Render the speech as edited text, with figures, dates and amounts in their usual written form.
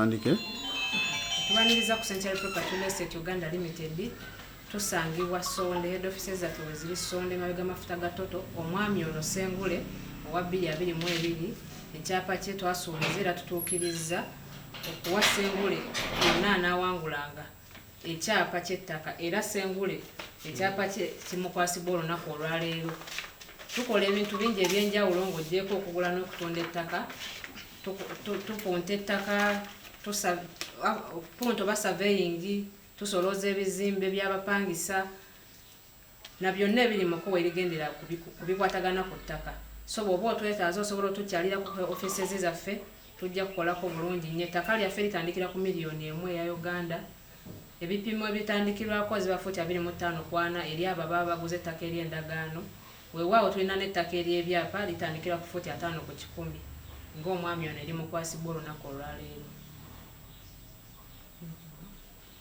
Andike. Tubaniriza ku Central Property Real Estate Uganda Limited. Tusangibwa Sonde, head offices zatu weziri Sonde mabega mafuta gatoto omwami ono Sengule owa 2022 ekyapa kye twasuubizira tutuukiriza okuwa Sengule yonna wangulanga ekyapa ky'ettaka era Sengule ekyapa kye kimukwasibwa olunaku olwaleero. Tukola ebintu bingi ebyenjawulo ng'ogyeko okugula n'okutunda ettaka, tupunta ettaka, punto ba surveying, tusoloza ebizimbe by'abapangisa na byonna ebiri mu kkubo erigendera kubikwatagana ku ttaka. So bw'oba otwetaaza osobola otukyalira ku offices zaffe tujja kukolako bulungi nnyo. Ettaka lyaffe litandikira ku $1,000,000 eya Uganda. Ebipimo ebitandikirwako ziba futi 25 kwana eri abo baba baguze ettaka ery'endagaano. Weewaawo tulina n'ettaka ery'ebyapa litandikira ku futi 5 ku 10 ng'omwami ono eri mukwasibwa olunaku olwaleero.